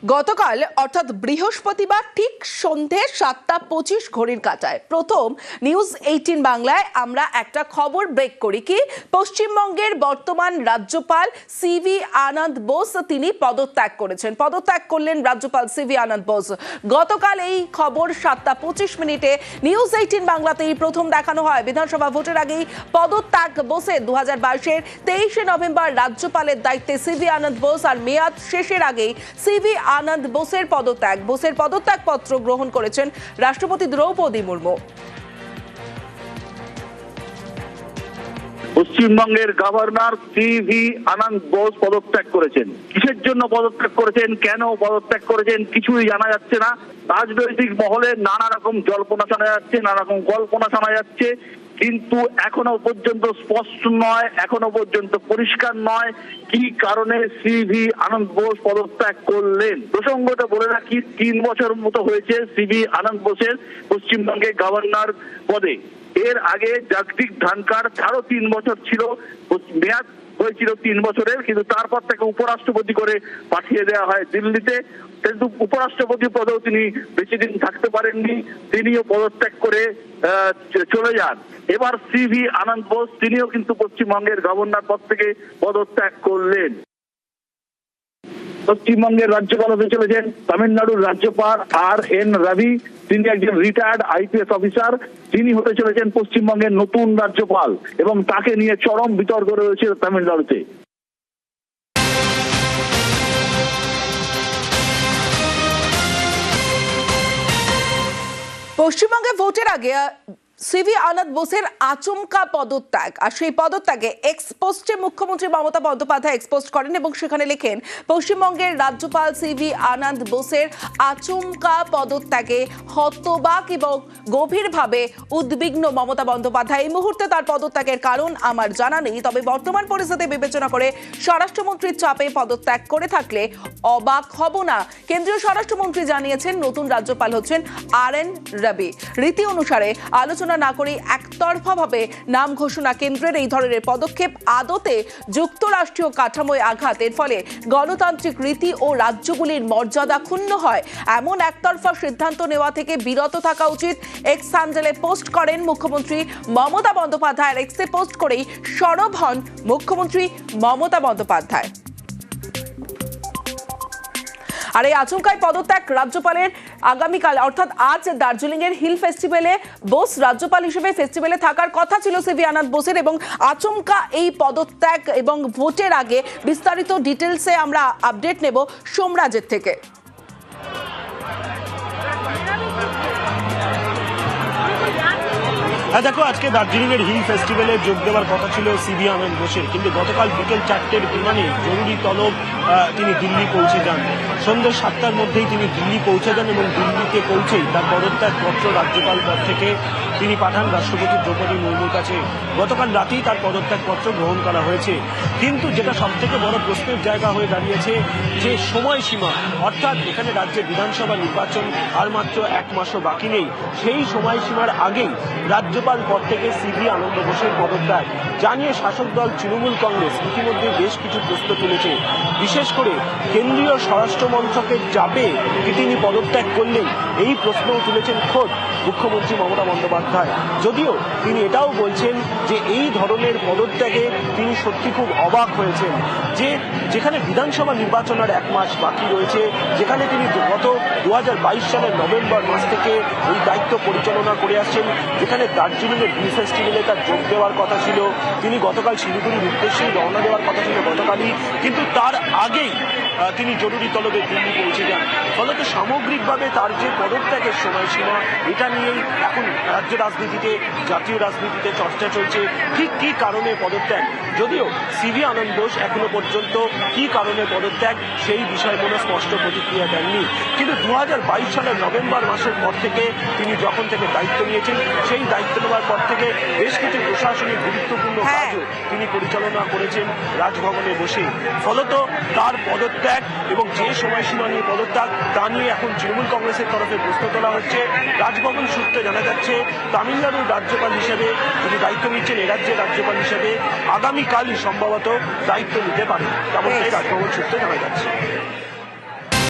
গতকাল অর্থাৎ বৃহস্পতিবার ঠিক সন্ধে 7:25 ঘড়ির কাঁটায় প্রথম নিউজ 18 বাংলায় আমরা একটা খবর ব্রেক করি কি পশ্চিমবঙ্গের বর্তমান রাজ্যপাল সিভি আনন্দ বোস তিনি পদত্যাগ করলেন রাজ্যপাল সিভি আনন্দ বোস। গতকাল এই খবর 7:25 নিউজ 18 বাংলাতেই প্রথম দেখানো হয়। বিধানসভা ভোটের আগেই পদত্যাগ বোসের। 2022-এর 23শে নভেম্বর রাজ্যপালের দায়িত্বে সিভি আনন্দ বোস আর মেয়াদ শেষের আগেই সিভি আনন্দ বোসের পদত্যাগ পত্র গ্রহণ করেছেন রাষ্ট্রপতি দ্রৌপদী মুর্মু। পশ্চিমবঙ্গের গভর্নর সিভি আনন্দ বোস পদত্যাগ করেছেন। কিসের জন্য পদত্যাগ করেছেন, কেন পদত্যাগ করেছেন কিছুই জানা যাচ্ছে না। রাজনৈতিক মহলে নানা রকম জল্পনা শোনা যাচ্ছে, নানা রকম কল্পনা শোনা যাচ্ছে, কিন্তু এখনো পর্যন্ত স্পষ্ট নয়, এখনো পর্যন্ত পরিষ্কার নয় কি কারণে সিভি আনন্দ বোস পদত্যাগ করলেন। প্রসঙ্গটা বলে রাখি, 3 বছর মতো হয়েছে সিভি আনন্দ বোসের পশ্চিমবঙ্গের গভর্নর পদে। এর আগে জগদীপ ধনখড় তারও 3 বছর ছিল, মেয়াদ হয়েছিল 3 বছরের, কিন্তু তারপর তাকে উপরাষ্ট্রপতি করে পাঠিয়ে দেওয়া হয় দিল্লিতে। কিন্তু উপরাষ্ট্রপতি পদেও তিনি বেশি দিন থাকতে পারেননি, তিনিও পদত্যাগ করে চলে যান। এবার সিভি আনন্দ বোস তিনিও কিন্তু পশ্চিমবঙ্গের গভর্নর পদ থেকে পদত্যাগ করলেন। পশ্চিমবঙ্গের রাজ্যপাল হতে চলেছেন তামিলনাড়ুর রাজ্যপাল RN রবি। তিনি একজন রিটায়ার্ড IPS অফিসার, তিনি হতে চলেছেন পশ্চিমবঙ্গের নতুন রাজ্যপাল এবং তাকে নিয়ে চরম বিতর্ক রয়েছে তামিলনাড়ুতে। পশ্চিমবঙ্গে ভোটের আগে সিভি আনন্দ বোসের আচমকা পদত্যাগ, আর সেই পদত্যাগে এক্সপোস্টে মুখ্যমন্ত্রী মমতা বন্দ্যোপাধ্যায় এক্সপোস্ট করেন এবং সেখানে লেখেন পশ্চিমবঙ্গের রাজ্যপাল সিভি আনন্দ বোসের আচমকা পদত্যাগে হতবাক এবং গভীরভাবে উদ্বিগ্ন মমতা বন্দ্যোপাধ্যায়। এই মুহূর্তে তার পদত্যাগের কারণ আমার জানা নেই, তবে বর্তমান পরিস্থিতি বিবেচনা করে স্বরাষ্ট্রমন্ত্রীর চাপে পদত্যাগ করে থাকলে অবাক হব না। কেন্দ্রীয় স্বরাষ্ট্রমন্ত্রী জানিয়েছেন নতুন রাজ্যপাল হচ্ছেন RN রবি। রীতি অনুসারে আলোচনা না করে একতরফাভাবে নাম ঘোষণা কেন্দ্রের এই ধরনের পদক্ষেপ আদতে যুক্তরাষ্ট্রীয় কাঠামোয় আঘাত। এর ফলে গণতান্ত্রিক রীতি ও রাজ্যগুলির মর্যাদা ক্ষুণ্ণ হয়। এমন একতরফা সিদ্ধান্ত নেওয়া থেকে বিরত থাকা উচিত। এক্স হ্যান্ডেলে পোস্ট করেন মুখ্যমন্ত্রী মমতা বন্দ্যোপাধ্যায়। এক্সে পোস্ট করেই সরব হন মুখ্যমন্ত্রী মমতা বন্দ্যোপাধ্যায়। আর এই আচমকায় পদত্যাগ রাজ্যপালের আগামীকাল অর্থাৎ আজ দার্জিলিং এর হিল ফেস্টিভ্যালে বোস রাজ্যপাল হিসেবে ফেস্টিভ্যালে থাকার কথা ছিল সিভি আনন্দ বোসের, এবং আচমকা এই পদত্যাগ এবং ভোটের আগে বিস্তারিত ডিটেলসে আমরা আপডেট নেব সোমরাজের থেকে। দেখো, আজকে দার্জিলিং এর হিল ফেস্টিভ্যালে যোগ দেওয়ার কথা ছিল সিভি আনন্দ বোসের, কিন্তু গতকাল বিকেল 4টের বিমানে জরুরি তলব তিনি দিল্লি পৌঁছে যান। সন্ধ্যে 7টার মধ্যেই তিনি দিল্লি পৌঁছে যান এবং দিল্লিতে পৌঁছেই তার পদত্যাগ পত্র রাজ্যপাল পদ থেকে তিনি পাঠান রাষ্ট্রপতি দ্রৌপদী মুর্মুর কাছে। গতকাল রাতেই তার পদত্যাগ পত্র গ্রহণ করা হয়েছে, কিন্তু যেটা সবথেকে বড় প্রশ্নের জায়গা হয়ে দাঁড়িয়েছে যে সময়সীমা, অর্থাৎ এখানে রাজ্যে বিধানসভা নির্বাচন আর মাত্র 1 মাসও বাকি নেই। সেই সময়সীমার আগেই রাজ্যপাল পদ থেকে সিভি আনন্দ বোসের পদত্যাগ জানিয়ে শাসক দল তৃণমূল কংগ্রেস ইতিমধ্যে বেশ কিছু প্রশ্ন তুলেছে। বিশেষ করে কেন্দ্রীয় স্বরাষ্ট্র মন্ত্রকের চাপে কি তিনি পদত্যাগ করলেন, এই প্রশ্নও তুলেছেন খোদ মুখ্যমন্ত্রী মমতা বন্দ্যোপাধ্যায়। যদিও তিনি এটাও বলছেন যে এই ধরনের পদত্যাগে তিনি সত্যি খুব অবাক হয়েছেন, যে যেখানে বিধানসভা নির্বাচন আর 1 মাস বাকি রয়েছে, যেখানে তিনি গত 2022 সালের নভেম্বর মাস থেকে এই দায়িত্ব পরিচালনা করে আসছেন, যেখানে দার্জিলিংয়ের হিল ফেস্টিভ্যালে তার যোগ দেওয়ার কথা ছিল, তিনি গতকাল শিলিগুড়ির উদ্দেশ্যেই রওনা দেওয়ার কথা ছিল গতকালই, কিন্তু তার আগেই তিনি জরুরি তলবে দিল্লি পৌঁছে যান। ফলত সামগ্রিকভাবে তার যে পদত্যাগের সময়সীমা, এটা নিয়েই এখন রাজ্য রাজনীতিতে, জাতীয় রাজনীতিতে চর্চা চলছে ঠিক কী কারণে পদত্যাগ। যদিও সিভি আনন্দ বোস এখনো পর্যন্ত কী কারণে পদত্যাগ সেই বিষয়ে কোনো স্পষ্ট প্রতিক্রিয়া দেননি, কিন্তু 2022 সালের নভেম্বর মাসের পর থেকে তিনি যখন থেকে দায়িত্ব নিয়েছেন, সেই দায়িত্ব নেওয়ার পর থেকে বেশ কিছু প্রশাসনিক গুরুত্বপূর্ণ কাজও তিনি পরিচালনা করেছেন রাজভবনে বসে। ফলত তার পদত্যাগ এবং যে সময়সীমা নিয়ে পদত্যাগ তা নিয়ে এখন তৃণমূল কংগ্রেসের তরফে প্রশ্ন তোলা হচ্ছে। রাজভবন সূত্রে জানা যাচ্ছে তামিলনাড়ুর রাজ্যপাল হিসেবে যিনি দায়িত্ব নিচ্ছেন, এ রাজ্যের রাজ্যপাল হিসেবে আগামীকালই সম্ভবত দায়িত্ব নিতে পারেন, তেমনটাই রাজভবন সূত্রে জানা যাচ্ছে।